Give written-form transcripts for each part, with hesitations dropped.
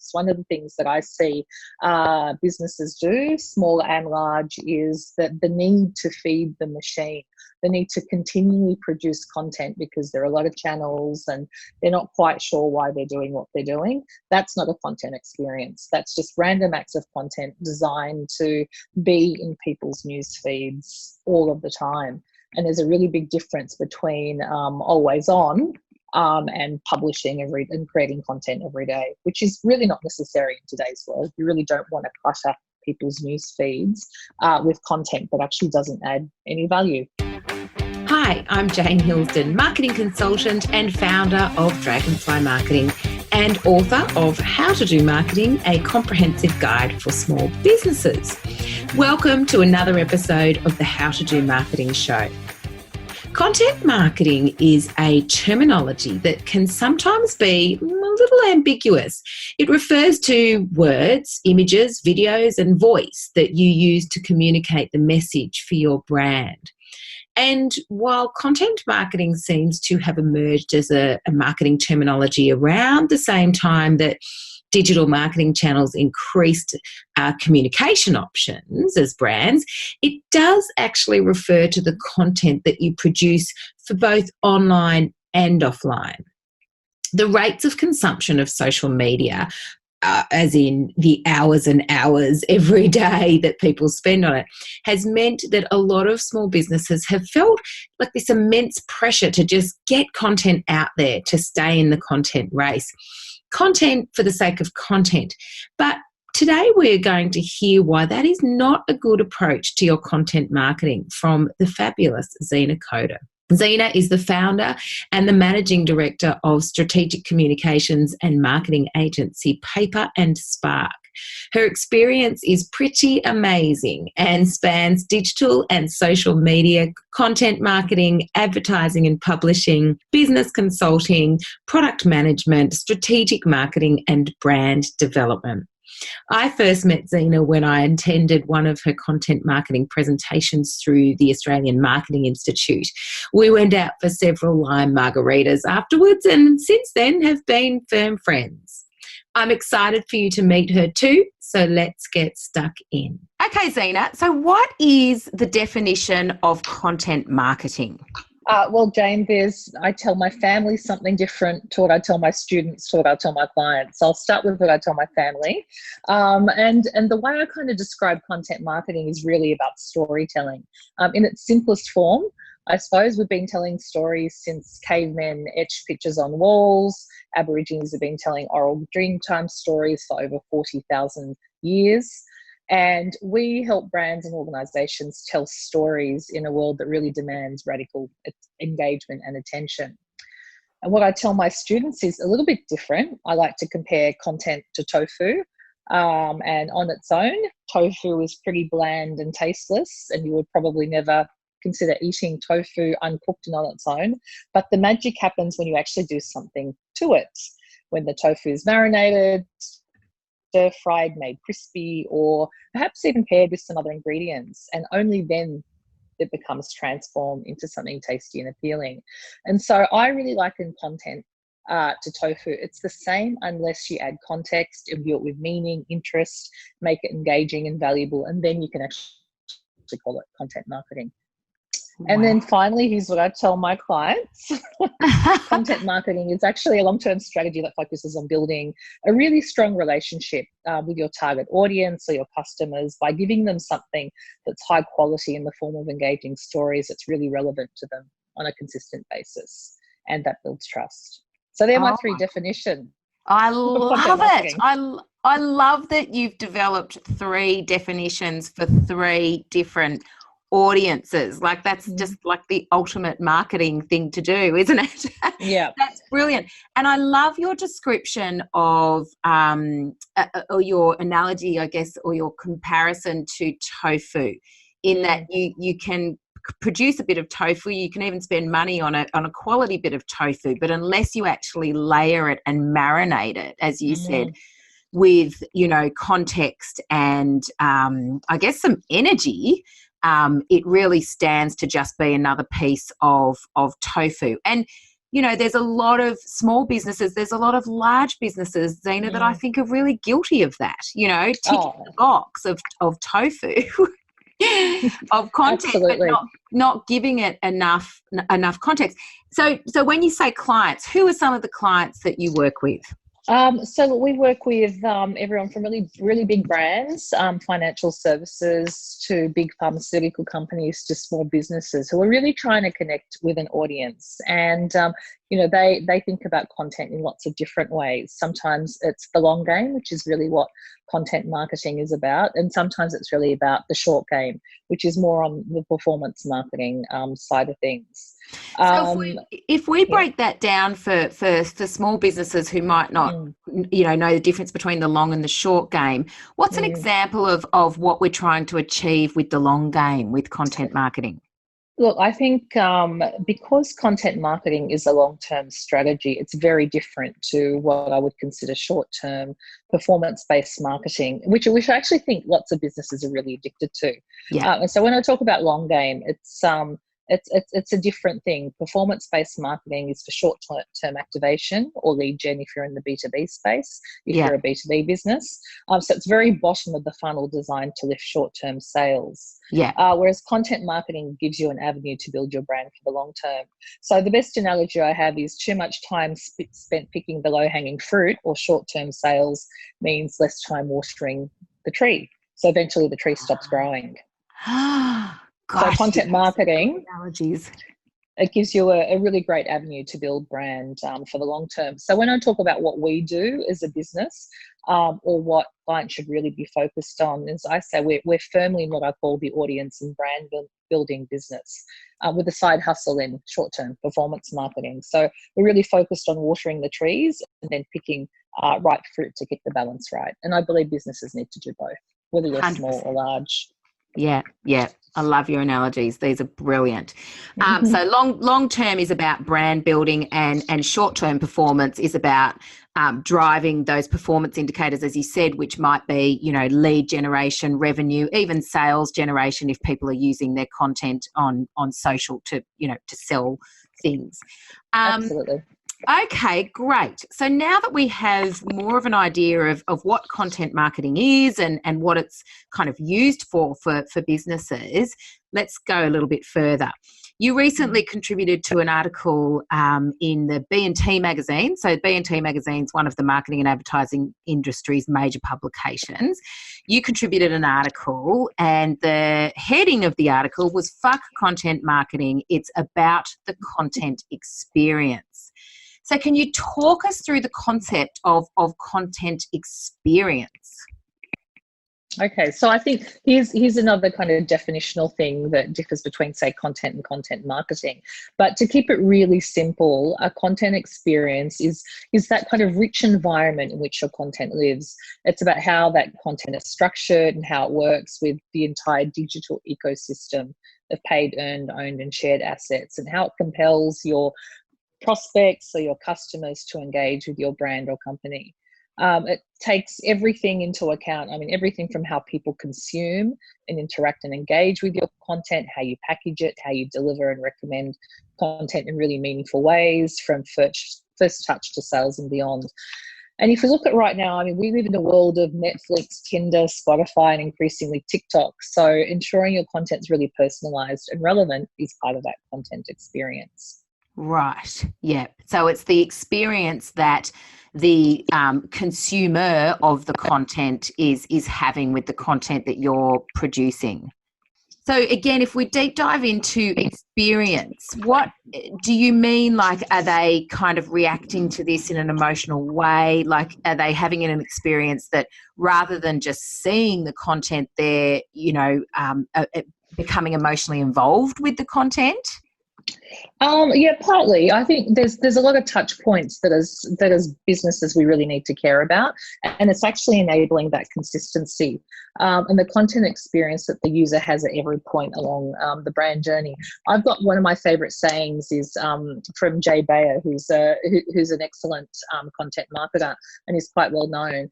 experience. One of the things that I see businesses do, small and large, is that the need to feed the machine, the need to continually produce content because there are a lot of channels and they're not quite sure why they're doing what they're doing. That's not a content experience. That's just random acts of content designed to be in people's news feeds all of the time. And there's a really big difference between always on and publishing and creating content every day, which is really not necessary in today's world. You really don't want to clutter people's news feeds with content that actually doesn't add any value. Hi, I'm Jane Hilsden, marketing consultant and founder of Dragonfly Marketing and author of How to Do Marketing, a comprehensive guide for small businesses. Welcome to another episode of the How to Do Marketing show. Content marketing is a terminology that can sometimes be a little ambiguous. It refers to words, images, videos, and voice that you use to communicate the message for your brand. And while content marketing seems to have emerged as a marketing terminology around the same time that digital marketing channels increased communication options as brands, it does actually refer to the content that you produce for both online and offline. The rates of consumption of social media, as in the hours and hours every day that people spend on it, has meant that a lot of small businesses have felt like this immense pressure to just get content out there, to stay in the content race. Content for the sake of content. But today we're going to hear why that is not a good approach to your content marketing from the fabulous Zeina Khodr. Zeina is the founder and the managing director of strategic communications and marketing agency Paper and Spark. Her experience is pretty amazing and spans digital and social media, content marketing, advertising and publishing, business consulting, product management, strategic marketing, and brand development. I first met Zeina when I attended one of her content marketing presentations through the Australian Marketing Institute. We went out for several lime margaritas afterwards and since then have been firm friends. I'm excited for you to meet her too, so let's get stuck in. Okay, Zeina, so what is the definition of content marketing? Well, Jane, I tell my family something different to what I tell my students, to what I tell my clients. I'll start with what I tell my family. And the way I kind of describe content marketing is really about storytelling. In its simplest form, I suppose we've been telling stories since cavemen etched pictures on walls. Aborigines have been telling oral Dreamtime stories for over 40,000 years. And we help brands and organisations tell stories in a world that really demands radical engagement and attention. And what I tell my students is a little bit different. I like to compare content to tofu. And on its own, tofu is pretty bland and tasteless, and you would probably never consider eating tofu uncooked and on its own. But the magic happens when you actually do something to it. When the tofu is marinated, stir-fried, made crispy, or perhaps even paired with some other ingredients, and only then it becomes transformed into something tasty and appealing. And so I really liken content to tofu. It's the same unless you add context, imbue it with meaning, interest, make it engaging and valuable, and then you can actually call it content marketing. Wow. And then finally, here's what I tell my clients. Content marketing is actually a long-term strategy that focuses on building a really strong relationship with your target audience or your customers by giving them something that's high quality in the form of engaging stories that's really relevant to them on a consistent basis. And that builds trust. So they're my three definitions. I love it. I love that you've developed three definitions for three different audiences. Like that's just like the ultimate marketing thing to do, isn't it? Yeah. That's brilliant. And I love your description of or your analogy, I guess, or your comparison to tofu, in that you can produce a bit of tofu, you can even spend money on a quality bit of tofu, but unless you actually layer it and marinate it, as you said, with, context and I guess some energy, it really stands to just be another piece of tofu. And there's a lot of small businesses, there's a lot of large businesses, Zeina, that I think are really guilty of that, ticking the box of tofu, of content, Absolutely. but not giving it enough context. So when you say clients, who are some of the clients that you work with? So we work with everyone from really, really big brands, financial services, to big pharmaceutical companies, to small businesses who are really trying to connect with an audience. And, they think about content in lots of different ways. Sometimes it's the long game, which is really what content marketing is about. And sometimes it's really about the short game, which is more on the performance marketing side of things. So if we break that down for small businesses who might not, know the difference between the long and the short game, what's an example of what we're trying to achieve with the long game with content marketing? Look, I think because content marketing is a long-term strategy, it's very different to what I would consider short-term performance-based marketing, which I actually think lots of businesses are really addicted to. Yeah. And so when I talk about long game, it's a different thing. Performance-based marketing is for short-term activation or lead gen if you're in the B2B space, if you're a B2B business. So it's very bottom of the funnel designed to lift short-term sales. Yeah. Whereas content marketing gives you an avenue to build your brand for the long term. So the best analogy I have is too much time spent picking the low-hanging fruit or short-term sales means less time watering the tree. So eventually the tree stops growing. Gosh, so content marketing analogies. It gives you a really great avenue to build brand for the long term. So when I talk about what we do as a business or what clients should really be focused on, as I say, we're firmly in what I call the audience and brand building business with a side hustle in short-term performance marketing. So we're really focused on watering the trees and then picking ripe fruit to get the balance right. And I believe businesses need to do both, whether you're 100%. Small or large. Yeah. I love your analogies. These are brilliant. So long term is about brand building, and short term performance is about driving those performance indicators, as you said, which might be, lead generation, revenue, even sales generation if people are using their content on social to sell things. Absolutely. Okay, great. So now that we have more of an idea of what content marketing is and what it's kind of used for businesses, let's go a little bit further. You recently contributed to an article in the B&T magazine. So B&T magazine is one of the marketing and advertising industry's major publications. You contributed an article, and the heading of the article was "Fuck Content Marketing. It's about the content experience." So can you talk us through the concept of content experience? Okay, so I think here's another kind of definitional thing that differs between, say, content and content marketing. But to keep it really simple, a content experience is that kind of rich environment in which your content lives. It's about how that content is structured and how it works with the entire digital ecosystem of paid, earned, owned, and shared assets, and how it compels your prospects or your customers to engage with your brand or company. It takes everything into account. I mean, everything from how people consume and interact and engage with your content, how you package it, how you deliver and recommend content in really meaningful ways, from first touch to sales and beyond. And if you look at right now, I mean, we live in a world of Netflix, Tinder, Spotify, and increasingly TikTok. So ensuring your content's really personalized and relevant is part of that content experience. Right. Yeah. So it's the experience that the consumer of the content is having with the content that you're producing. So again, if we deep dive into experience, what do you mean? Like, are they kind of reacting to this in an emotional way? Like, are they having an experience that rather than just seeing the content, they're, becoming emotionally involved with the content? Yeah, partly. I think there's a lot of touch points that as businesses we really need to care about, and it's actually enabling that consistency and the content experience that the user has at every point along the brand journey. I've got one of my favorite sayings is from Jay Bayer, who's an excellent content marketer and is quite well known.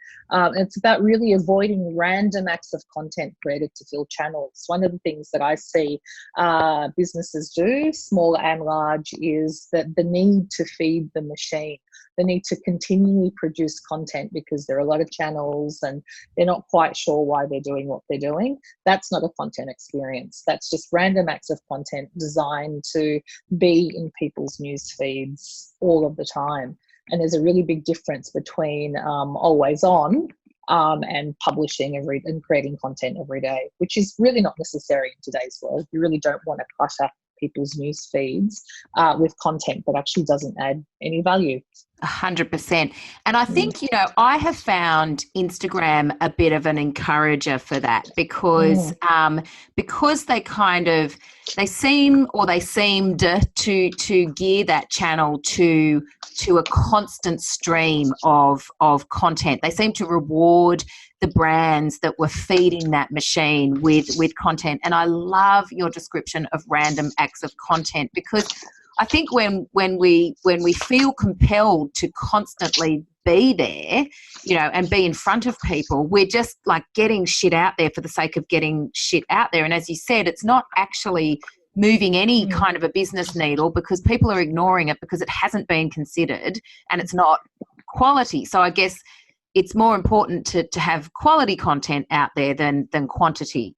It's about really avoiding random acts of content created to fill channels. One of the things that I see businesses do, small small and large, is that the need to feed the machine, the need to continually produce content because there are a lot of channels and they're not quite sure why they're doing what they're doing. That's not a content experience. That's just random acts of content designed to be in people's news feeds all of the time. And there's a really big difference between always on and publishing and creating content every day, which is really not necessary in today's world. You really don't want to clutter people's news feeds with content that actually doesn't add any value. 100%. And I think, I have found Instagram a bit of an encourager for that because they seemed to gear that channel to a constant stream of content. They seem to reward the brands that were feeding that machine with content. And I love your description of random acts of content, because I think when we feel compelled to constantly be there, and be in front of people, we're just like getting shit out there for the sake of getting shit out there. And as you said, it's not actually moving any kind of a business needle because people are ignoring it because it hasn't been considered and it's not quality. So I guess it's more important to have quality content out there than quantity.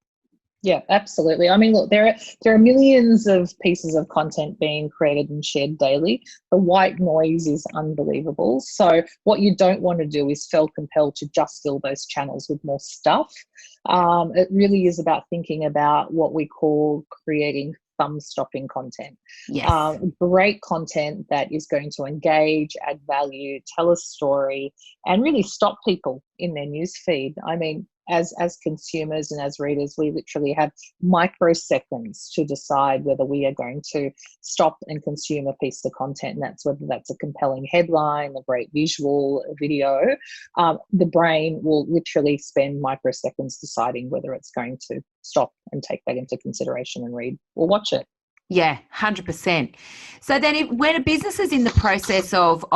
Yeah, absolutely. I mean, look, there are millions of pieces of content being created and shared daily. The white noise is unbelievable. So what you don't want to do is feel compelled to just fill those channels with more stuff. It really is about thinking about what we call creating thumb-stopping content. Yes. Great content that is going to engage, add value, tell a story, and really stop people in their news feed. I mean, as consumers and as readers, we literally have microseconds to decide whether we are going to stop and consume a piece of content. And that's whether that's a compelling headline, a great visual, a video. The brain will literally spend microseconds deciding whether it's going to stop and take that into consideration and read or watch it. Yeah, 100%. So then when a business is in the process of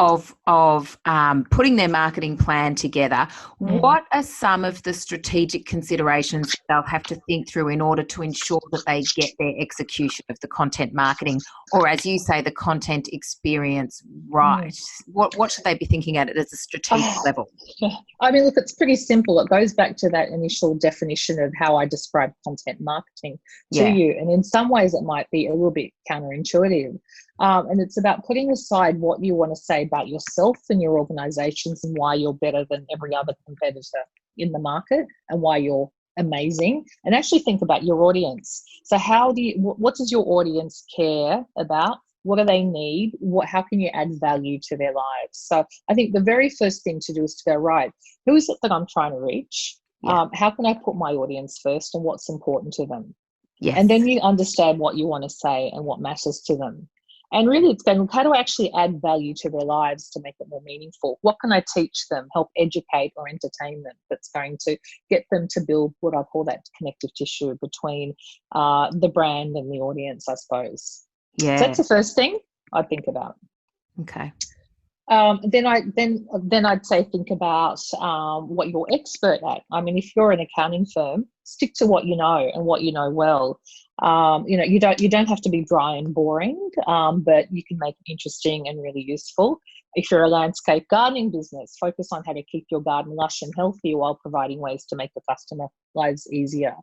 putting their marketing plan together, what are some of the strategic considerations they'll have to think through in order to ensure that they get their execution of the content marketing, or as you say, the content experience right? What should they be thinking at it as a strategic level? I mean, look, it's pretty simple. It goes back to that initial definition of how I describe content marketing to you. And in some ways it might be a little bit counterintuitive. And it's about putting aside what you want to say about yourself and your organizations and why you're better than every other competitor in the market and why you're amazing, and actually think about your audience. So what does your audience care about? What do they need? How can you add value to their lives? So I think the very first thing to do is to go, right, who is it that I'm trying to reach? How can I put my audience first and what's important to them? Yes. And then you understand what you want to say and what matters to them. And really it's going, how do I actually add value to their lives to make it more meaningful? What can I teach them, help educate or entertain them that's going to get them to build what I call that connective tissue between the brand and the audience, I suppose. Yeah. So that's the first thing I think about. Okay. Then I'd say think about what you're expert at. I mean, if you're an accounting firm, stick to what you know and what you know well. You don't have to be dry and boring, but you can make it interesting and really useful. If you're a landscape gardening business, focus on how to keep your garden lush and healthy while providing ways to make the customer lives easier.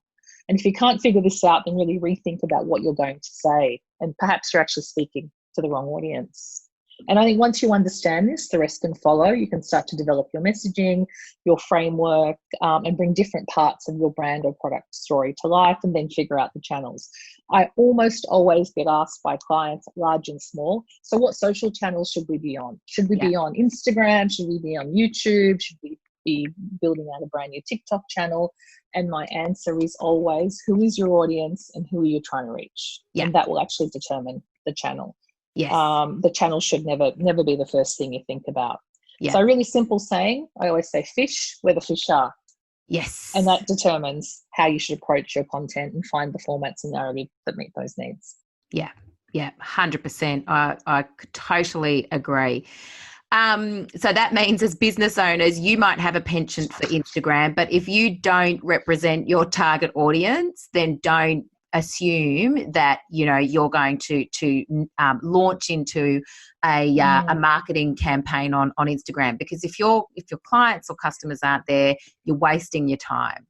And if you can't figure this out, then really rethink about what you're going to say, and perhaps you're actually speaking to the wrong audience. And I think once you understand this, the rest can follow. You can start to develop your messaging, your framework, and bring different parts of your brand or product story to life, and then figure out the channels. I almost always get asked by clients, large and small, so what social channels should we be on? Should we be on Instagram? Should we be on YouTube? Should we be building out a brand new TikTok channel? And my answer is always, who is your audience and who are you trying to reach? Yeah. And that will actually determine the channel. Yes. The channel should never be the first thing you think about. Yeah. So a really simple saying, I always say fish where the fish are. Yes. And that determines how you should approach your content and find the formats and narrative that meet those needs. Yeah. Yeah. 100%. I totally agree. So that means as business owners, you might have a penchant for Instagram, but if you don't represent your target audience, then don't assume that, you know, you're going to launch into a marketing campaign on Instagram, because if your clients or customers aren't there, you're wasting your time.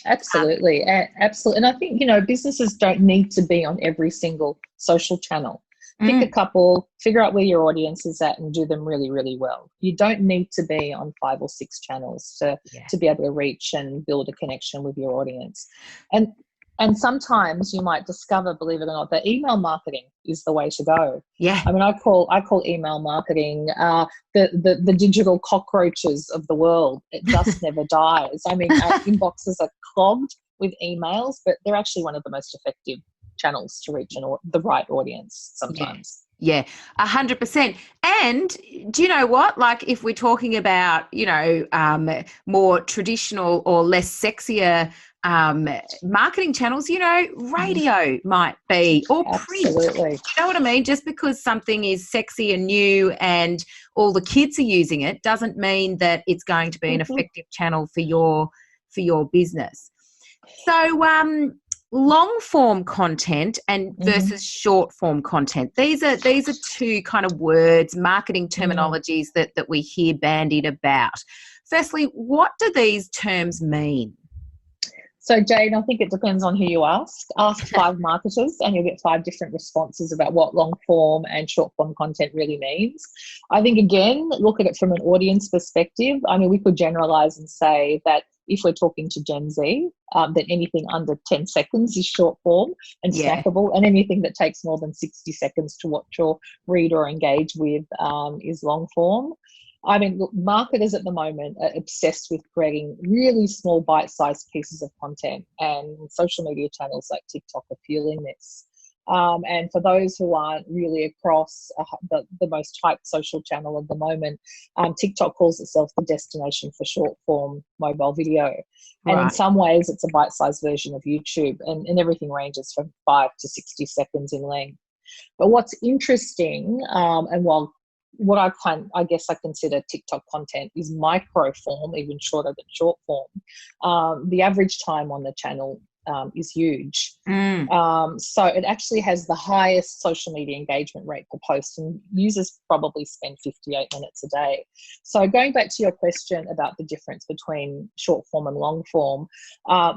Absolutely. Absolutely. And I think, you know, businesses don't need to be on every single social channel. Pick a couple, figure out where your audience is at, and do them really, really well. You don't need to be on 5 or 6 channels to be able to reach and build a connection with your audience. And sometimes you might discover, believe it or not, that email marketing is the way to go. Yeah. I mean, I call email marketing the digital cockroaches of the world. It just never dies. I mean, our inboxes are clogged with emails, but they're actually one of the most effective channels to reach the right audience sometimes. Yeah, 100%. And do you know what? Like, if we're talking about, you know, more traditional or less sexier marketing channels, you know, radio might be, or print. Absolutely. You know what I mean? Just because something is sexy and new and all the kids are using it doesn't mean that it's going to be an effective channel for your business. So, long form content and versus short form content. These are two kind of words, marketing terminologies that we hear bandied about. Firstly, what do these terms mean? So, Jane, I think it depends on who you ask. Ask 5 marketers and you'll get 5 different responses about what long form and short form content really means. I think, again, look at it from an audience perspective. I mean, we could generalize and say that if we're talking to Gen Z, then anything under 10 seconds is short form and snackable, and anything that takes more than 60 seconds to watch or read or engage with is long form. I mean, look, marketers at the moment are obsessed with creating really small bite-sized pieces of content, and social media channels like TikTok are fueling this. And for those who aren't really across the most hyped social channel at the moment, TikTok calls itself the destination for short-form mobile video. And in some ways, it's a bite-sized version of YouTube, and everything ranges from 5 to 60 seconds in length. But what's interesting, and while what I guess I consider TikTok content is micro form, even shorter than short form, the average time on the channel is huge. So it actually has the highest social media engagement rate per post, and users probably spend 58 minutes a day. So going back to your question about the difference between short form and long form,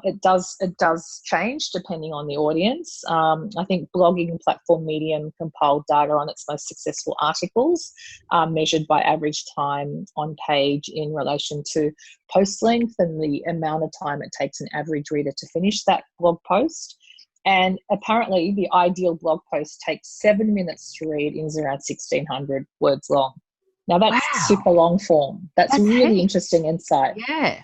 it does change depending on the audience. I think blogging platform Medium compiled data on its most successful articles, measured by average time on page in relation to post length and the amount of time it takes an average reader to finish that blog post. And apparently the ideal blog post takes 7 minutes to read and is around 1,600 words long. Now that's super long form. That's really interesting insight. Yeah.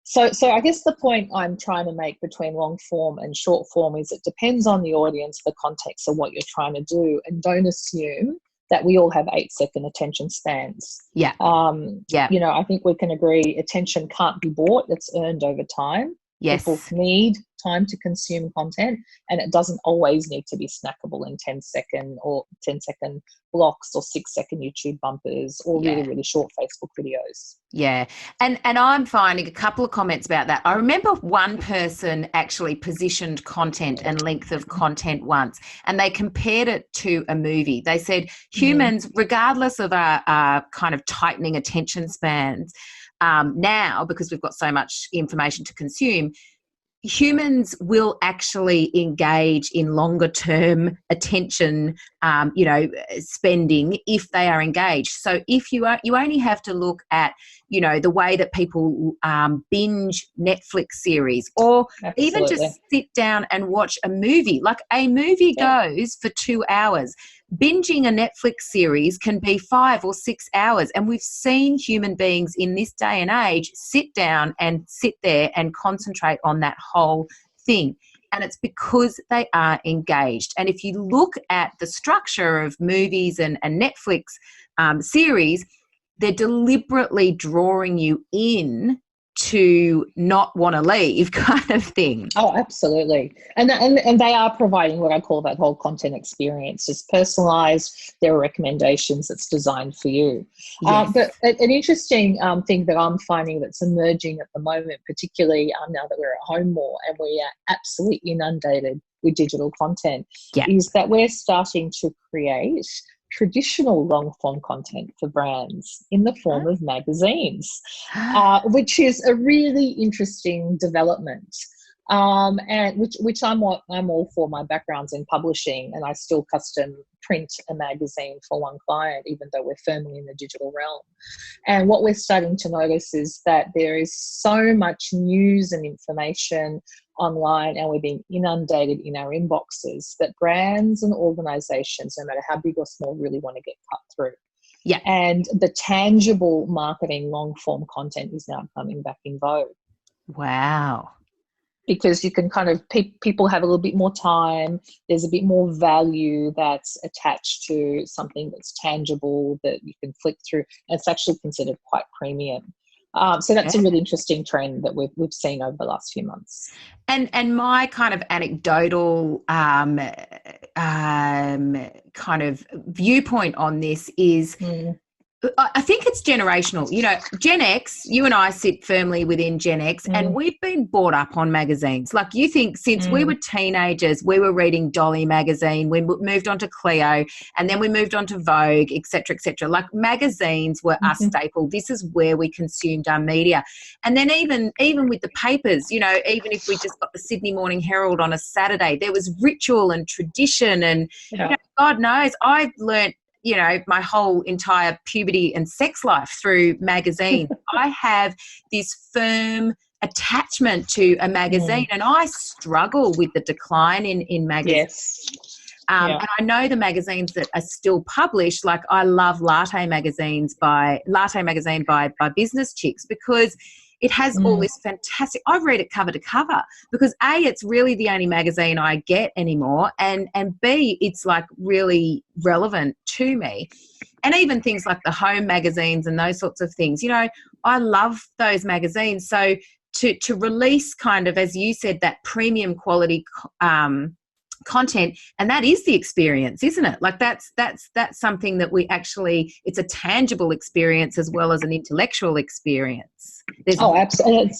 So I guess the point I'm trying to make between long form and short form is it depends on the audience, the context of what you're trying to do, and don't assume that we all have 8-second attention spans. You know, I think we can agree attention can't be bought. It's earned over time. People need time to consume content, and it doesn't always need to be snackable in 10-second blocks or 6-second YouTube bumpers or really, really short Facebook videos. Yeah. And I'm finding a couple of comments about that. I remember one person actually positioned content and length of content once, and they compared it to a movie. They said humans, regardless of our kind of tightening attention spans, now, because we've got so much information to consume, humans will actually engage in longer term attention, spending if they are engaged. So if you only have to look at, you know, the way that people binge Netflix series, or even just sit down and watch a movie. Like a movie goes for 2 hours. Binging a Netflix series can be 5 or 6 hours. And we've seen human beings in this day and age sit down and sit there and concentrate on that whole thing. And it's because they are engaged. And if you look at the structure of movies and Netflix series, they're deliberately drawing you in to not want to leave kind of thing. Oh, absolutely. And they are providing what I call that whole content experience. It's personalized. There are recommendations that's designed for you. Yes. But an interesting thing that I'm finding that's emerging at the moment, particularly now that we're at home more and we are absolutely inundated with digital content, is that we're starting to create traditional long-form content for brands in the form of magazines, which is a really interesting development. And which I'm all for. My background's in publishing, and I still custom print a magazine for one client, even though we're firmly in the digital realm. And what we're starting to notice is that there is so much news and information online, and we're being inundated in our inboxes, that brands and organizations, no matter how big or small, really want to get cut through. Yeah. And the tangible marketing long form content is now coming back in vogue. Wow. Because you can kind of, people have a little bit more time. There's a bit more value that's attached to something that's tangible that you can flick through. And it's actually considered quite premium. So that's a really interesting trend that we've seen over the last few months. And my kind of anecdotal kind of viewpoint on this is I think it's generational. You know, Gen X, you and I sit firmly within Gen X, and we've been brought up on magazines. Like, you think since we were teenagers, we were reading Dolly magazine, we moved on to Cleo, and then we moved on to Vogue, et cetera, et cetera. Like, magazines were our staple. This is where we consumed our media. And then even with the papers, you know, even if we just got the Sydney Morning Herald on a Saturday, there was ritual and tradition. And you know, God knows, I've learnt, you know, my whole entire puberty and sex life through magazines. I have this firm attachment to a magazine, and I struggle with the decline in magazines. Yes. And I know the magazines that are still published, like I love Latte Magazine by Business Chicks, because it has all this fantastic, I've read it cover to cover, because A, it's really the only magazine I get anymore, and B, it's like really relevant to me. And even things like the home magazines and those sorts of things, you know, I love those magazines. So to release kind of, as you said, that premium quality content, and that is the experience, isn't it? Like that's something that we actually, it's a tangible experience as well as an intellectual experience. Absolutely.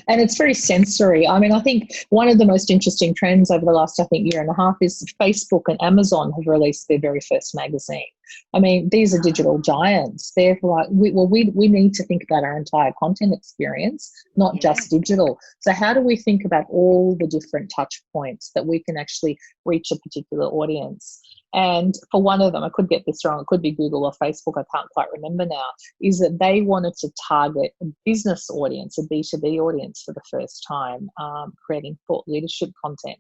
And it's very sensory. I mean, I think one of the most interesting trends over the last, year and a half is Facebook and Amazon have released their very first magazine. I mean, these are digital giants. They're like, we need to think about our entire content experience, not just digital. So how do we think about all the different touch points that we can actually reach a particular audience? And for one of them, I could get this wrong, it could be Google or Facebook, I can't quite remember now, is that they wanted to target a business audience, a B2B audience for the first time, creating thought leadership content.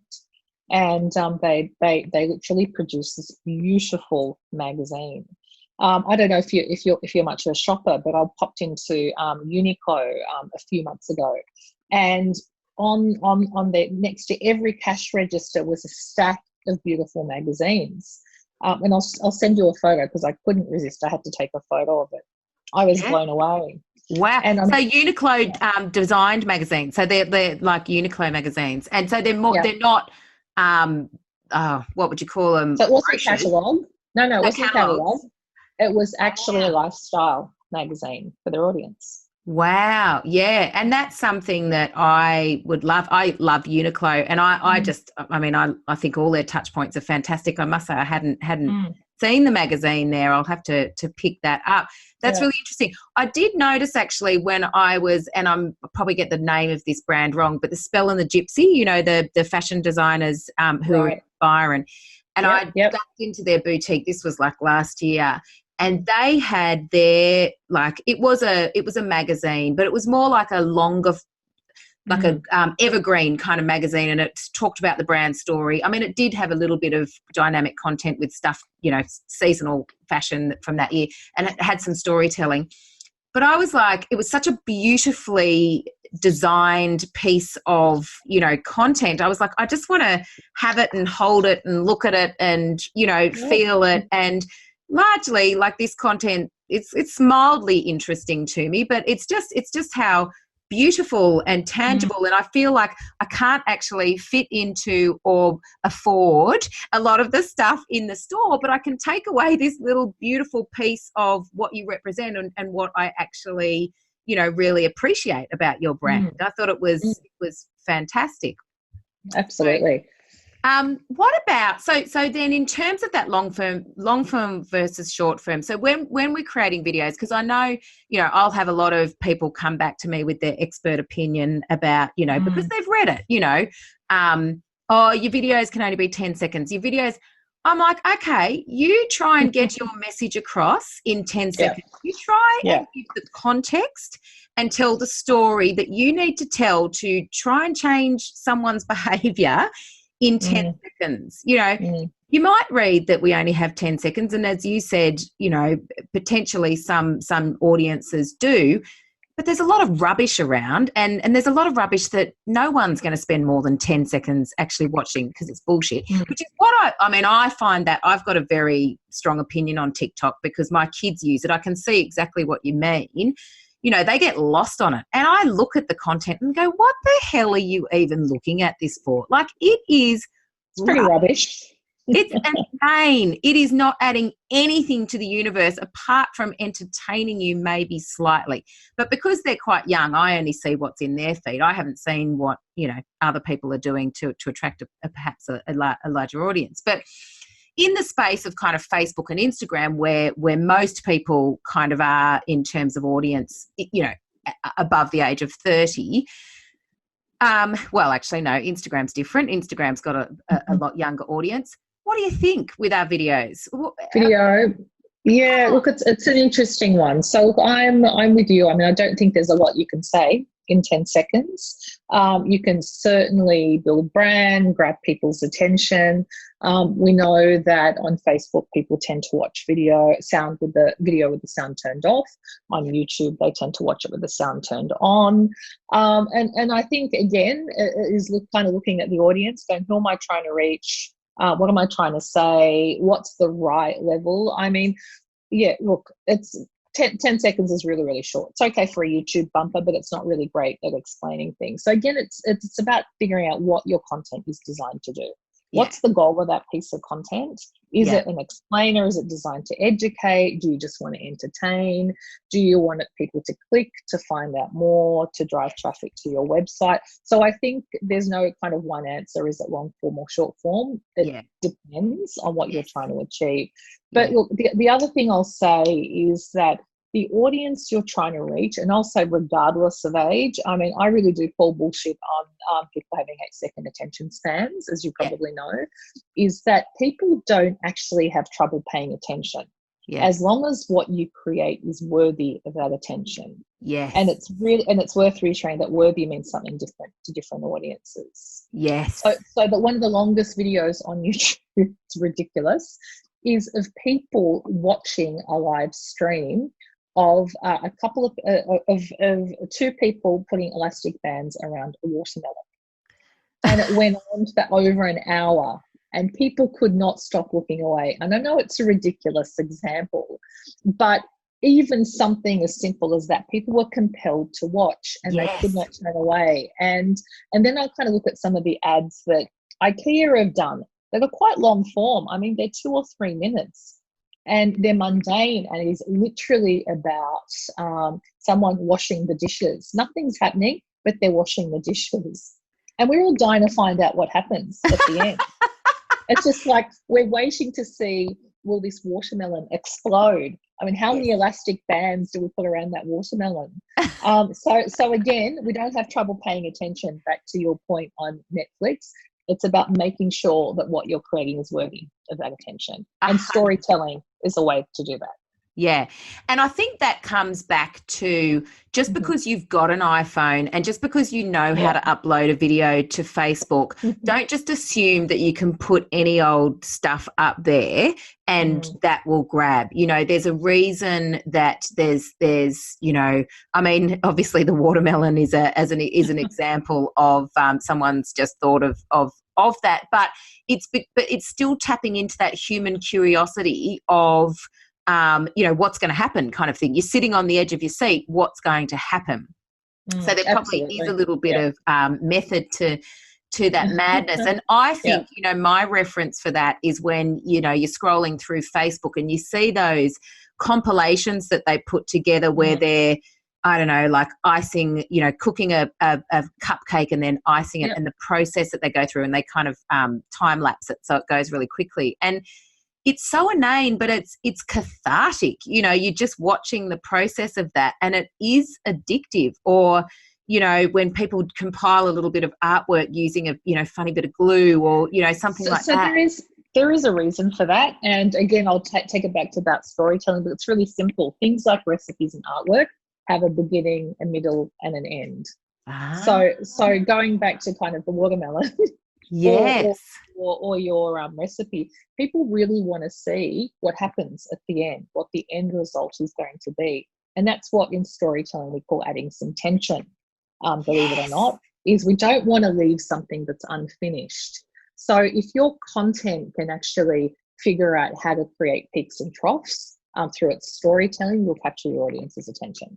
And they literally produced this beautiful magazine. I don't know if you're much of a shopper, but I popped into Uniqlo a few months ago, and on the next to every cash register was a stack of beautiful magazines. And I'll send you a photo because I couldn't resist. I had to take a photo of it. I was blown away. Wow. And so Uniqlo designed magazines. So they're like Uniqlo magazines. And so they're more, they're not, what would you call them? So it wasn't a catalogue. No, it wasn't a catalogue. It was actually a lifestyle magazine for their audience. Wow. Yeah. And that's something that I would love. I love Uniqlo, and I think all their touch points are fantastic. I must say I hadn't seen the magazine there. I'll have to pick that up. That's really interesting. I did notice actually when I was, and I'm probably get the name of this brand wrong, but the Spell and the Gypsy, you know, the fashion designers who are inspiring. And I ducked into their boutique. This was like last year. And they had their, like, it was a magazine, but it was more like a longer, like a evergreen kind of magazine, and it talked about the brand story. I mean, it did have a little bit of dynamic content with stuff, you know, seasonal fashion from that year, and it had some storytelling. But I was like, it was such a beautifully designed piece of, you know, content. I was like, I just want to have it and hold it and look at it and, you know, feel it. And largely, like, this content, it's mildly interesting to me, but it's just how beautiful and tangible, and I feel like I can't actually fit into or afford a lot of the stuff in the store, but I can take away this little beautiful piece of what you represent and what I actually, really appreciate about your brand. I thought it was fantastic. Absolutely. What about so then in terms of that long form versus short form? So when we're creating videos, because I know, I'll have a lot of people come back to me with their expert opinion about, because they've read it, oh, your videos can only be 10 seconds. Your videos, I'm like, okay, you try and get your message across in 10 seconds. You try and give the context and tell the story that you need to tell to try and change someone's behaviour in 10 seconds. You might read that we only have 10 seconds, and as you said, potentially some audiences do, but there's a lot of rubbish around, and there's a lot of rubbish that no one's going to spend more than 10 seconds actually watching because it's bullshit, which is what I find that I've got a very strong opinion on TikTok because my kids use it. I can see exactly what you mean. They get lost on it. And I look at the content and go, what the hell are you even looking at this for? Like, it's pretty rubbish. It's insane. It is not adding anything to the universe apart from entertaining you maybe slightly. But because they're quite young, I only see what's in their feed. I haven't seen what, other people are doing to attract perhaps a larger audience. But in the space of kind of Facebook and Instagram, where most people kind of are in terms of audience, above the age of 30, well, actually, no, Instagram's different. Instagram's got a lot younger audience. What do you think with our videos? Video. Yeah, look, it's an interesting one. So look, I'm with you. I mean, I don't think there's a lot you can say in 10 seconds. You can certainly build brand, grab people's attention. We know that on Facebook, people tend to watch video with the sound turned off. On YouTube, they tend to watch it with the sound turned on. And I think, again, it is kind of looking at the audience, going, who am I trying to reach? What am I trying to say? What's the right level? I mean, yeah, look, it's 10 seconds is really, really short. It's okay for a YouTube bumper, but it's not really great at explaining things. So again, it's about figuring out what your content is designed to do. What's the goal of that piece of content? Is it an explainer? Is it designed to educate? Do you just want to entertain? Do you want people to click to find out more, to drive traffic to your website? So I think there's no kind of one answer. Is it long form or short form? It depends on what you're trying to achieve. But look, the other thing I'll say is that the audience you're trying to reach, and also regardless of age, I mean, I really do call bullshit on people having 8-second attention spans, as you probably know, is that people don't actually have trouble paying attention. As long as what you create is worthy of that attention. And it's worth reassuring that worthy means something different to different audiences. So that one of the longest videos on YouTube, it's ridiculous, is of people watching a live stream of a couple of two people putting elastic bands around a watermelon. And it went on for over an hour and people could not stop looking away. And I know it's a ridiculous example, but even something as simple as that, people were compelled to watch and they could not turn away. And then I kind of look at some of the ads that IKEA have done that are quite long form. I mean, they're 2 or 3 minutes. And they're mundane, and it is literally about someone washing the dishes. Nothing's happening, but they're washing the dishes. And we're all dying to find out what happens at the end. It's just like we're waiting to see, will this watermelon explode? I mean, how many elastic bands do we put around that watermelon? So again, we don't have trouble paying attention, back to your point on Netflix. It's about making sure that what you're creating is worthy of that attention. And storytelling is a way to do that. Yeah. And I think that comes back to just because you've got an iPhone and just because you know how to upload a video to Facebook, don't just assume that you can put any old stuff up there and that will grab. You know, there's a reason that there's I mean, obviously the watermelon is an example of someone's just thought of that, but it's still tapping into that human curiosity of what's going to happen kind of thing. You're sitting on the edge of your seat. What's going to happen? So there probably is a little bit of method to that madness. And I think, you know, my reference for that is when, you know, you're scrolling through Facebook and you see those compilations that they put together where they're, I don't know, like icing, you know, cooking a cupcake and then icing it, and the process that they go through, and they kind of time lapse it so it goes really quickly. And it's so inane, but it's cathartic. You know, you're just watching the process of that, and it is addictive. Or, you know, when people compile a little bit of artwork using a, you know, funny bit of glue, or, you know, something like that. There is a reason for that. And again, I'll take it back to about storytelling, but it's really simple. Things like recipes and artwork have a beginning, a middle, and an end. So going back to kind of the watermelon, yes, or your recipe, people really want to see what happens at the end, what the end result is going to be, and that's what in storytelling we call adding some tension. Believe it or not, is we don't want to leave something that's unfinished. So if your content can actually figure out how to create peaks and troughs through its storytelling, you'll capture your audience's attention.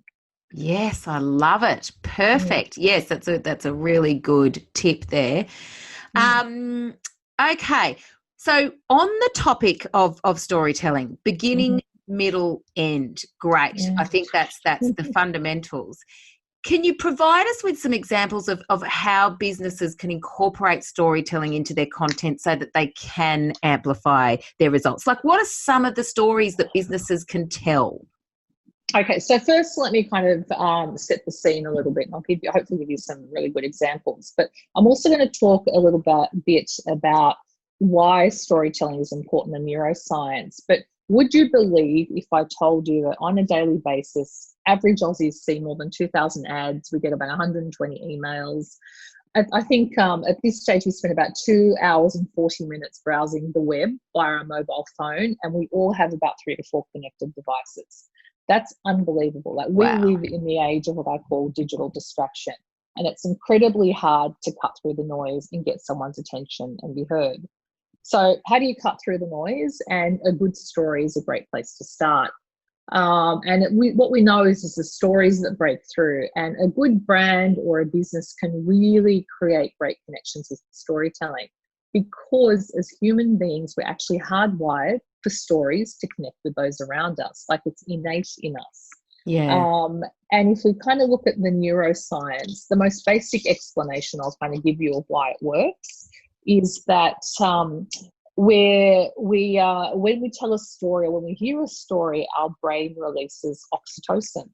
Yes, I love it. Perfect. Yes, that's a really good tip there. Okay, so on the topic of storytelling, beginning, middle, end, great. I think that's the fundamentals. Can you provide us with some examples of how businesses can incorporate storytelling into their content so that they can amplify their results? Like, what are some of the stories that businesses can tell? Okay, so first let me kind of set the scene a little bit, and I'll hopefully give you some really good examples. But I'm also going to talk a little bit about why storytelling is important in neuroscience. But would you believe if I told you that on a daily basis, average Aussies see more than 2,000 ads, we get about 120 emails. I think at this stage we spend about 2 hours and 40 minutes browsing the web via our mobile phone, and we all have about 3 to 4 connected devices. That's unbelievable. Like, we live in the age of what I call digital distraction, and it's incredibly hard to cut through the noise and get someone's attention and be heard. So how do you cut through the noise? And a good story is a great place to start. What we know is the stories that break through, and a good brand or a business can really create great connections with storytelling, because as human beings, we're actually hardwired for stories to connect with those around us. Like, it's innate in us. And if we kind of look at the neuroscience, the most basic explanation I'll kind of give you of why it works is that when we tell a story, or when we hear a story, our brain releases oxytocin.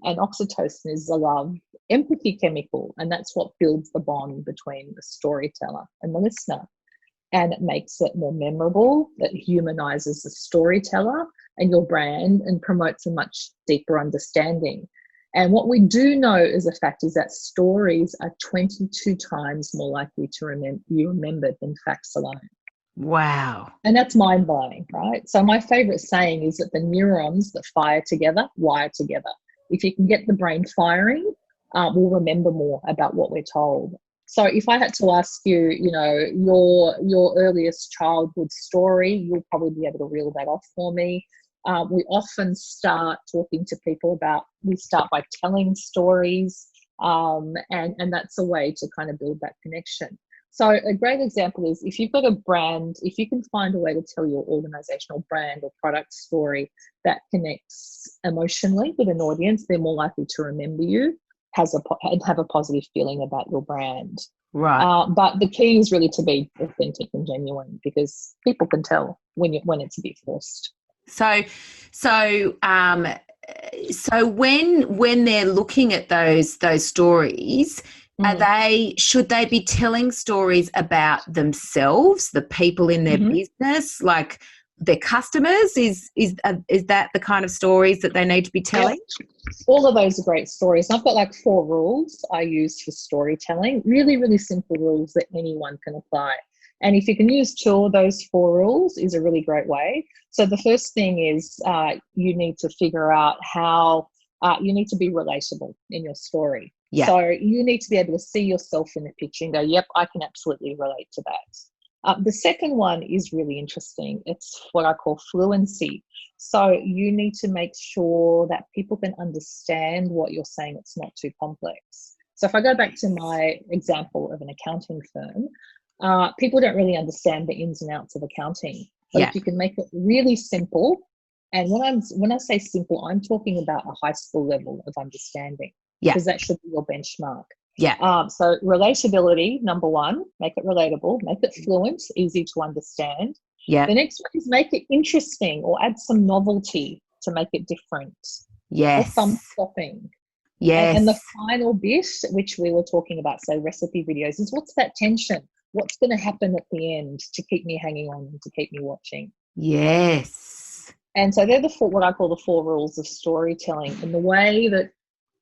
And oxytocin is the love empathy chemical, and that's what builds the bond between the storyteller and the listener. And it makes it more memorable, it humanizes the storyteller and your brand, and promotes a much deeper understanding. And what we do know as a fact is that stories are 22 times more likely to be remembered than facts alone. Wow. And that's mind-blowing, right? So my favorite saying is that the neurons that fire together wire together. If you can get the brain firing, we'll remember more about what we're told. So if I had to ask you, you know, your earliest childhood story, you'll probably be able to reel that off for me. We often start talking to people we start by telling stories, and that's a way to kind of build that connection. So a great example is, if you've got a brand, if you can find a way to tell your organizational brand or product story that connects emotionally with an audience, they're more likely to remember you, and have a positive feeling about your brand. Right. But the key is really to be authentic and genuine, because people can tell when it's a bit forced. So when they're looking at those stories, should they be telling stories about themselves, the people in their business, like their customers? Is that the kind of stories that they need to be telling? Yeah. All of those are great stories. I've got like 4 rules I use for storytelling, really, really simple rules that anyone can apply. And if you can use 2 of those 4 rules, is a really great way. So the first thing is you need to figure out how you need to be relatable in your story. Yeah. So you need to be able to see yourself in the picture and go, yep, I can absolutely relate to that. The second one is really interesting. It's what I call fluency. So you need to make sure that people can understand what you're saying. It's not too complex. So if I go back to my example of an accounting firm, people don't really understand the ins and outs of accounting. But if you can make it really simple, and when I say simple, I'm talking about a high school level of understanding, because that should be your benchmark. So relatability, number one, make it relatable, make it fluent, easy to understand. The next one is make it interesting or add some novelty to make it different. Or thumb stopping. And the final bit, which we were talking about, so recipe videos, is what's that tension? What's going to happen at the end to keep me hanging on and to keep me watching? And so they're what I call the 4 rules of storytelling. And the way that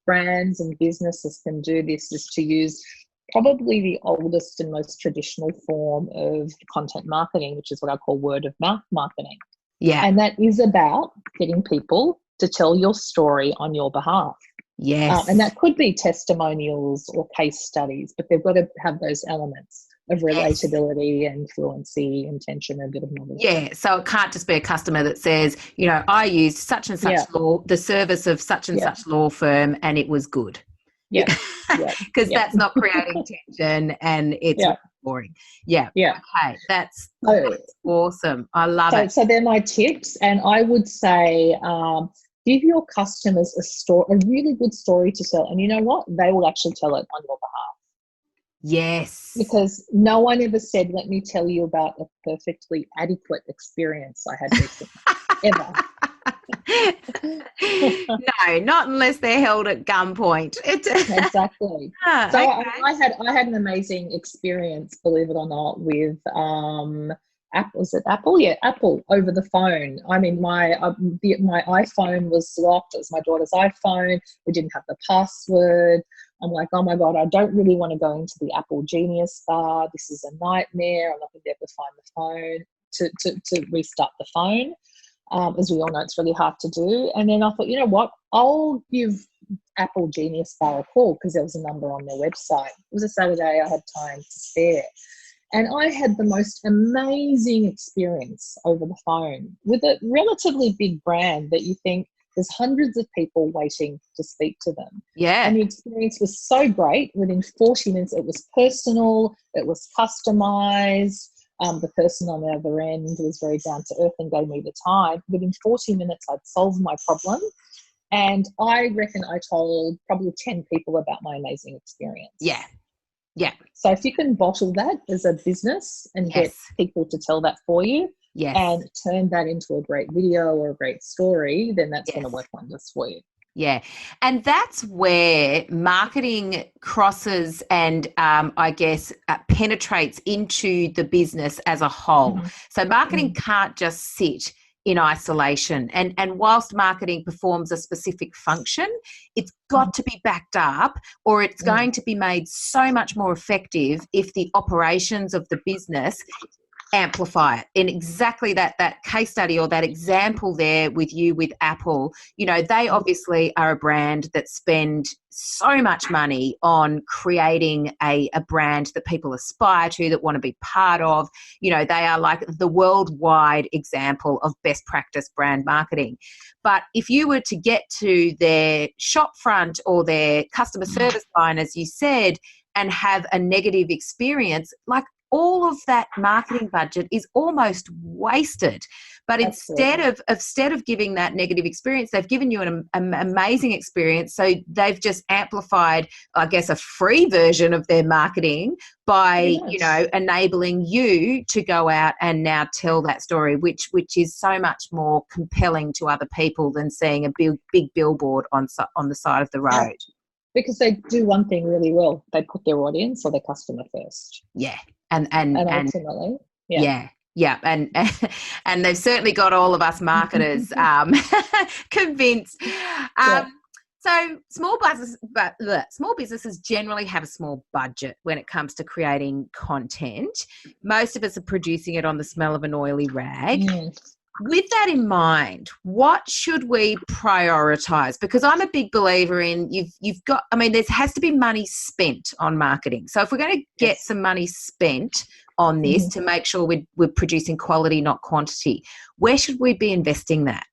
brands and businesses can do this is to use probably the oldest and most traditional form of content marketing, which is what I call word of mouth marketing. And that is about getting people to tell your story on your behalf. And that could be testimonials or case studies, but they've got to have those elements of relatability and fluency, intention, and a bit of novelty. So it can't just be a customer that says, you know, I used such and such law, the service of such and such law firm, and it was good. Because that's not creating tension and it's boring. Okay, that's awesome. I love it. So they're my tips, and I would say give your customers a really good story to tell, and you know what? They will actually tell it on your behalf. Because no one ever said, let me tell you about a perfectly adequate experience I had recently, ever. No, not unless they're held at gunpoint. Exactly. So I had an amazing experience, believe it or not, with Apple. Is it Apple? Yeah, Apple over the phone. I mean, my iPhone was locked. It was my daughter's iPhone. We didn't have the password. I'm like, oh my God, I don't really want to go into the Apple Genius bar. This is a nightmare. I'm not going to be able to find the phone to restart the phone. As we all know, it's really hard to do. And then I thought, you know what? I'll give Apple Genius bar a call, because there was a number on their website. It was a Saturday. I had time to spare. And I had the most amazing experience over the phone with a relatively big brand that you think there's hundreds of people waiting to speak to them. And the experience was so great. Within 40 minutes, it was personal. It was customized. The person on the other end was very down to earth and gave me the time. Within 40 minutes, I'd solved my problem. And I reckon I told probably 10 people about my amazing experience. So if you can bottle that as a business and get people to tell that for you, and turn that into a great video or a great story, then that's going to work wonders for you. And that's where marketing crosses and I guess penetrates into the business as a whole. So marketing can't just sit in isolation. And whilst marketing performs a specific function, it's got to be backed up, or it's going to be made so much more effective if the operations of the business amplify it. In exactly that case study or that example there with you with Apple, you know, they obviously are a brand that spend so much money on creating a brand that people aspire to, that want to be part of. You know, they are like the worldwide example of best practice brand marketing. But if you were to get to their shop front or their customer service line, as you said, and have a negative experience, like, all of that marketing budget is almost wasted. But instead of giving that negative experience, they've given you an amazing experience. So they've just amplified, I guess, a free version of their marketing by, you know, enabling you to go out and now tell that story, which is so much more compelling to other people than seeing a big billboard on the side of the road. Because they do one thing really well. They put their audience or their customer first. And ultimately, and they've certainly got all of us marketers convinced. So small businesses generally have a small budget when it comes to creating content. Most of us are producing it on the smell of an oily rag. with that in mind, what should we prioritize? Because I'm a big believer in you've got, I mean, there has to be money spent on marketing. So if we're going to get some money spent on this to make sure we're producing quality, not quantity, where should we be investing that?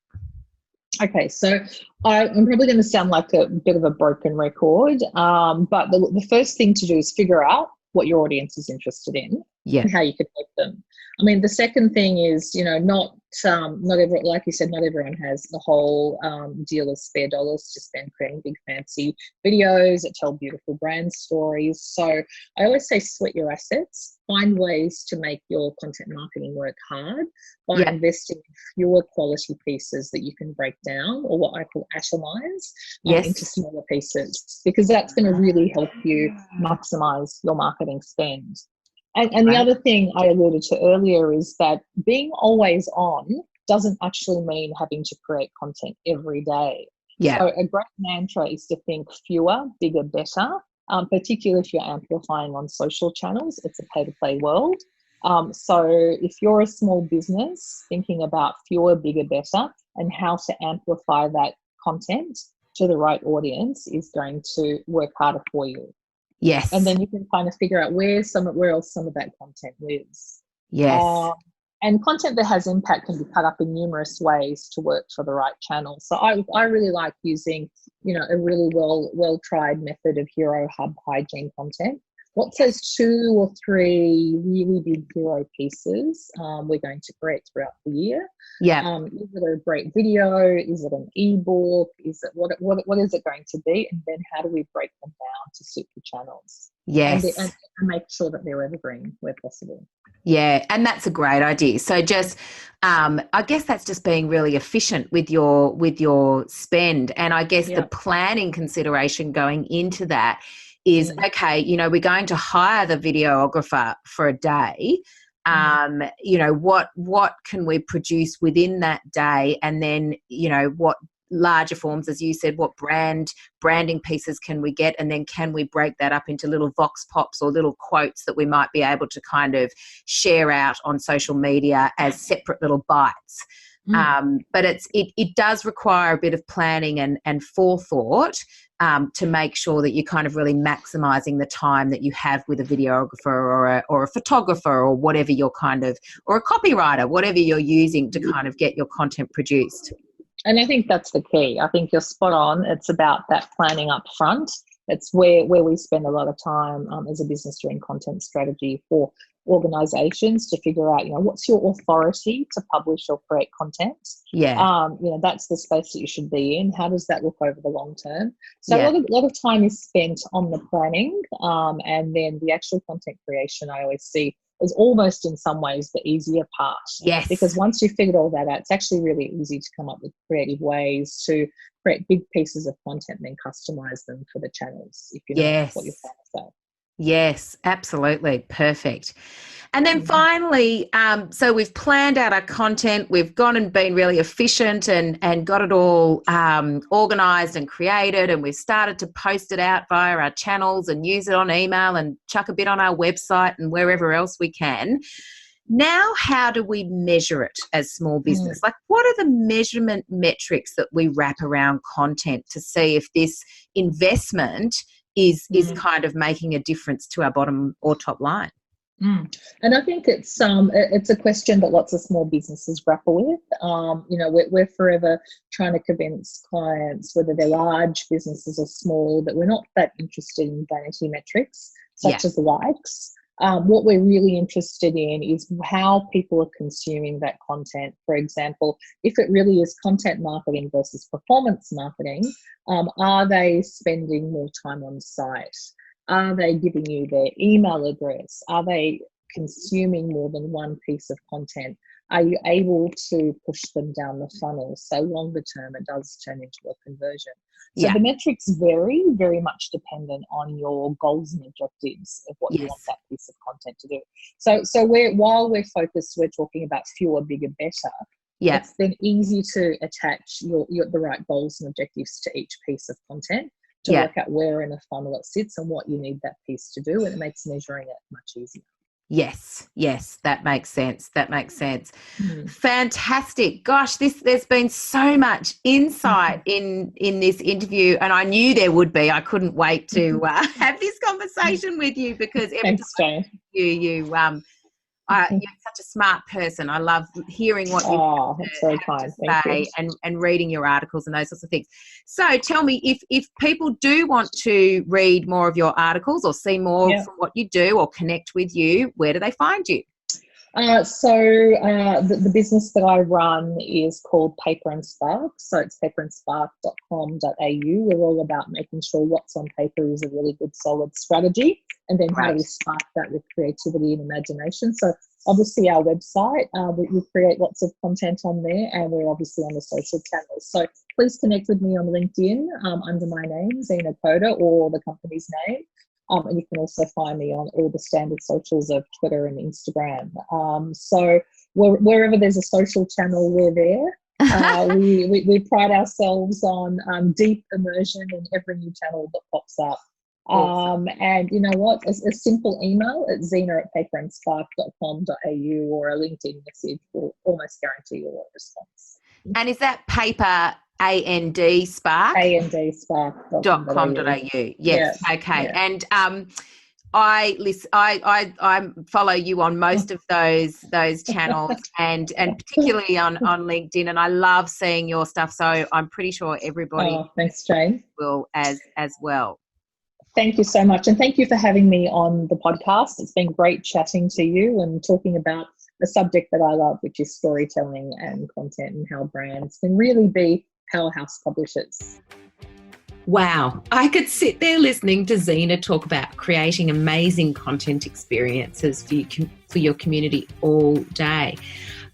Okay, so I'm probably going to sound like a bit of a broken record, but the first thing to do is figure out what your audience is interested in and how you can help them. I mean, the second thing is, not everyone, like you said, not everyone has the whole deal of spare dollars to spend creating big fancy videos that tell beautiful brand stories. So I always say sweat your assets, find ways to make your content marketing work hard by investing in fewer quality pieces that you can break down, or what I call atomize into smaller pieces, because that's going to really help you maximize your marketing spend. And the other thing I alluded to earlier is that being always on doesn't actually mean having to create content every day. So a great mantra is to think fewer, bigger, better, particularly if you're amplifying on social channels. It's a pay-to-play world. So if you're a small business, thinking about fewer, bigger, better, and how to amplify that content to the right audience is going to work harder for you. Yes. And then you can kind of figure out where else some of that content lives. Yes. And content that has impact can be cut up in numerous ways to work for the right channel. So I really like using, a really well-tried method of hero hub hygiene content. What's those 2 or 3 really big hero pieces we're going to create throughout the year? Is it a great video? Is it an ebook? Is it what is it going to be? And then how do we break them down to suit the channels? Yes. And make sure that they're evergreen where possible. Yeah, and that's a great idea. So just, I guess that's just being really efficient with your spend. And I guess the planning consideration going into that is, okay, we're going to hire the videographer for a day. What can we produce within that day? And then, what larger forms, as you said, what branding pieces can we get? And then can we break that up into little vox pops or little quotes that we might be able to kind of share out on social media as separate little bites? But it does require a bit of planning and forethought to make sure that you're kind of really maximizing the time that you have with a videographer or a photographer or whatever you're or a copywriter, whatever you're using to kind of get your content produced. And I think that's the key. I think you're spot on. It's about that planning up front. It's where we spend a lot of time as a business doing content strategy for organizations to figure out, what's your authority to publish or create content? That's the space that you should be in. How does that look over the long term? So a lot of time is spent on the planning, and then the actual content creation I always see is almost in some ways the easier part. Yes. Because once you've figured all that out, it's actually really easy to come up with creative ways to create big pieces of content and then customize them for the channels, if you know what you're trying to say. Yes, absolutely. Perfect. And then finally, so we've planned out our content, we've gone and been really efficient and got it all organised and created, and we've started to post it out via our channels and use it on email and chuck a bit on our website and wherever else we can. Now, how do we measure it as small business? Like, what are the measurement metrics that we wrap around content to see if this investment is kind of making a difference to our bottom or top line? And I think it's a question that lots of small businesses grapple with. We're forever trying to convince clients, whether they're large businesses or small, that we're not that interested in vanity metrics such as likes. What we're really interested in is how people are consuming that content. For example, if it really is content marketing versus performance marketing, are they spending more time on site? Are they giving you their email address? Are they consuming more than one piece of content? Are you able to push them down the funnel? So longer term, it does turn into a conversion. So the metrics vary, very much dependent on your goals and objectives of what you want that piece of content to do. So while we're focused, we're talking about fewer, bigger, better. It's then easy to attach the right goals and objectives to each piece of content to work out where in a funnel it sits and what you need that piece to do, and it makes measuring it much easier. Yes, that makes sense. Mm. Fantastic. Gosh, there's been so much insight in this interview, and I knew there would be. I couldn't wait to have this conversation with you, because every Thanks, time Jane. you're such a smart person. I love hearing what you That's very kind. Thank say you. and reading your articles and those sorts of things. So tell me, if people do want to read more of your articles or see more from what you do or connect with you, where do they find you? The business that I run is called Paper and Spark. So it's paperandspark.com.au. We're all about making sure what's on paper is a really good, solid strategy. And then how do we spark that with creativity and imagination? So obviously our website, we create lots of content on there, and we're obviously on the social channels. So please connect with me on LinkedIn under my name, Zeina Khodr, or the company's name. And you can also find me on all the standard socials of Twitter and Instagram. So wherever there's a social channel, we're there. We pride ourselves on deep immersion in every new channel that pops up. Awesome. And you know what? A simple email at zeina@paperandspark.com.au or a LinkedIn message will almost guarantee you a response. And is that paper AND Spark? ANDSpark.com.au. Yes. Yeah. Okay. Yeah. And I follow you on most of those channels and particularly on LinkedIn, and I love seeing your stuff. So I'm pretty sure everybody thanks, Jane. will as well. Thank you so much. And thank you for having me on the podcast. It's been great chatting to you and talking about a subject that I love, which is storytelling and content, and how brands can really be powerhouse publishers. Wow. I could sit there listening to Zeina talk about creating amazing content experiences for your community all day.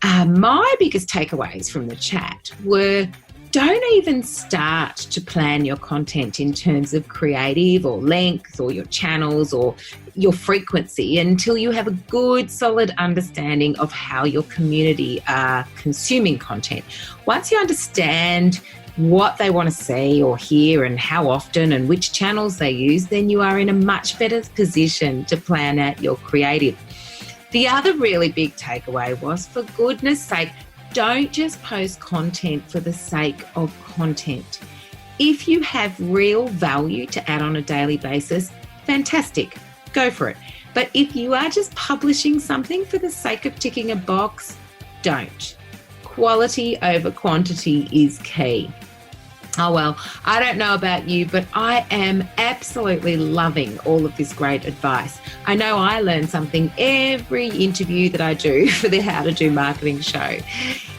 My biggest takeaways from the chat were: don't even start to plan your content in terms of creative or length or your channels or your frequency until you have a good, solid understanding of how your community are consuming content. Once you understand what they want to see or hear and how often and which channels they use, then you are in a much better position to plan out your creative. The other really big takeaway was, for goodness sake, don't just post content for the sake of content. If you have real value to add on a daily basis, fantastic, go for it. But if you are just publishing something for the sake of ticking a box, don't. Quality over quantity is key. Oh, well, I don't know about you, but I am absolutely loving all of this great advice. I know I learn something every interview that I do for the How to Do Marketing show.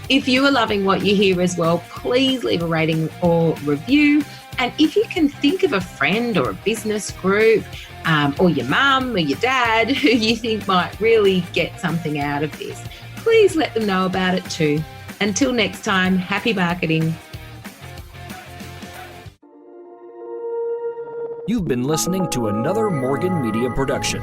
If you are loving what you hear as well, please leave a rating or review. And if you can think of a friend or a business group or your mum or your dad who you think might really get something out of this, please let them know about it too. Until next time, happy marketing. You've been listening to another Morgan Media production.